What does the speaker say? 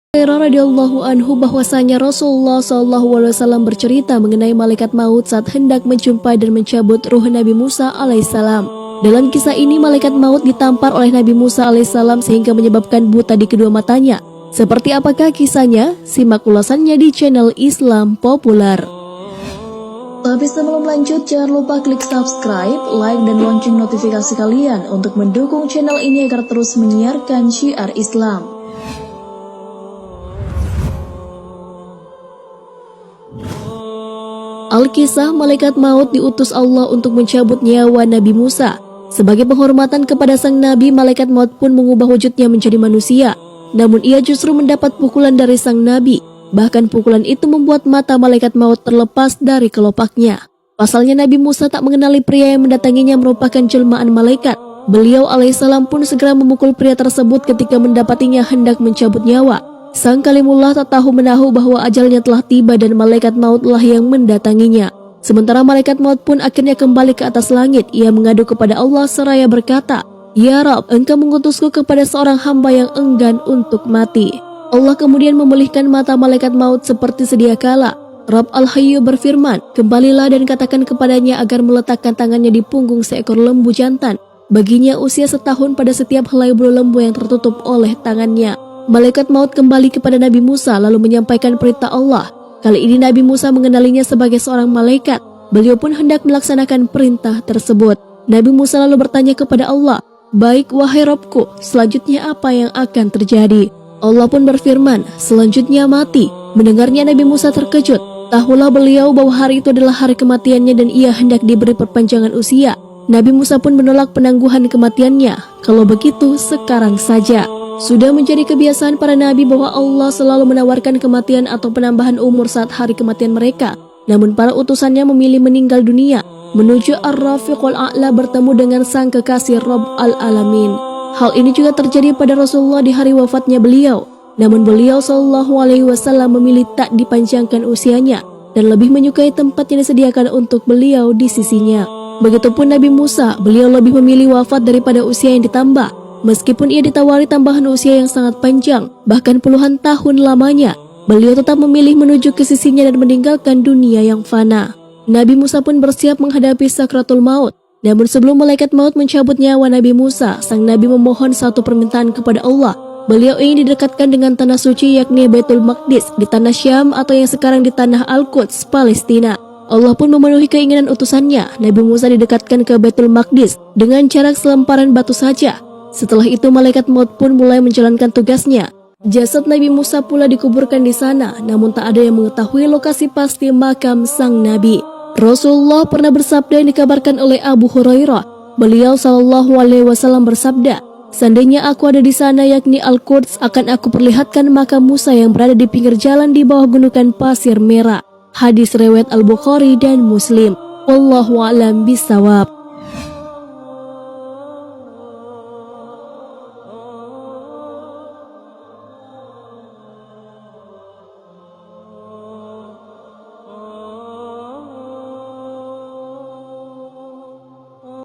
Hurairah radhiyallahu anhu bahwasanya Rasulullah SAW bercerita mengenai malaikat maut saat hendak menjumpai dan mencabut ruh Nabi Musa alaihissalam. Dalam kisah ini malaikat maut ditampar oleh Nabi Musa alaihissalam sehingga menyebabkan buta di kedua matanya. Seperti apakah kisahnya? Simak ulasannya di channel Islam Populer. Tapi sebelum lanjut, jangan lupa klik subscribe, like, dan lonceng notifikasi kalian untuk mendukung channel ini agar terus menyiarkan syiar Islam. Al-Kisah, malaikat maut diutus Allah untuk mencabut nyawa Nabi Musa. Sebagai penghormatan kepada sang Nabi, malaikat maut pun mengubah wujudnya menjadi manusia. Namun ia justru mendapat pukulan dari sang Nabi. Bahkan pukulan itu membuat mata malaikat maut terlepas dari kelopaknya. Pasalnya Nabi Musa tak mengenali pria yang mendatanginya merupakan jelmaan malaikat. Beliau alaihissalam pun segera memukul pria tersebut ketika mendapatinya hendak mencabut nyawa. Sang Kalimullah tak tahu menahu bahwa ajalnya telah tiba dan malaikat mautlah yang mendatanginya. Sementara malaikat maut pun akhirnya kembali ke atas langit. Ia mengadu kepada Allah seraya berkata, "Ya Rabb, Engkau mengutusku kepada seorang hamba yang enggan untuk mati." Allah kemudian memulihkan mata malaikat maut seperti sedia kala. Rabb Al-Hayyu berfirman, "Kembalilah dan katakan kepadanya agar meletakkan tangannya di punggung seekor lembu jantan. Baginya usia setahun pada setiap helai bulu lembu yang tertutup oleh tangannya." Malaikat maut kembali kepada Nabi Musa lalu menyampaikan perintah Allah. Kali ini Nabi Musa mengenalinya sebagai seorang malaikat. Beliau pun hendak melaksanakan perintah tersebut. Nabi Musa lalu bertanya kepada Allah, "Baik wahai Rabbku, selanjutnya apa yang akan terjadi?" Allah pun berfirman, "Selanjutnya mati." Mendengarnya Nabi Musa terkejut. Tahulah beliau bahwa hari itu adalah hari kematiannya dan ia hendak diberi perpanjangan usia. Nabi Musa pun menolak penangguhan kematiannya. Kalau begitu, sekarang saja. Sudah menjadi kebiasaan para nabi bahwa Allah selalu menawarkan kematian atau penambahan umur saat hari kematian mereka. Namun para utusannya memilih meninggal dunia, menuju Ar-Rafiqul A'la bertemu dengan sang kekasih Rabb Al-Alamin. Hal ini juga terjadi pada Rasulullah di hari wafatnya beliau. Namun beliau SAW memilih tak dipanjangkan usianya dan lebih menyukai tempat yang disediakan untuk beliau di sisinya. Begitupun Nabi Musa, beliau lebih memilih wafat daripada usia yang ditambah. Meskipun ia ditawari tambahan usia yang sangat panjang, bahkan puluhan tahun lamanya, beliau tetap memilih menuju ke sisinya dan meninggalkan dunia yang fana. Nabi Musa pun bersiap menghadapi sakratul maut. Namun sebelum malaikat maut mencabut nyawa Nabi Musa, sang Nabi memohon satu permintaan kepada Allah. Beliau ingin didekatkan dengan tanah suci yakni Baitul Maqdis di tanah Syam atau yang sekarang di tanah Al-Quds, Palestina. Allah pun memenuhi keinginan utusannya. Nabi Musa didekatkan ke Baitul Maqdis dengan jarak selemparan batu saja. Setelah itu malaikat maut pun mulai menjalankan tugasnya. Jasad Nabi Musa pula dikuburkan di sana, namun tak ada yang mengetahui lokasi pasti makam sang Nabi. Rasulullah pernah bersabda yang dikabarkan oleh Abu Hurairah. Beliau SAW bersabda, "Seandainya aku ada di sana yakni Al-Quds, akan aku perlihatkan makam Musa yang berada di pinggir jalan di bawah gundukan pasir merah." Hadis riwayat Al-Bukhari dan Muslim. Wallahu a'lam bishawab.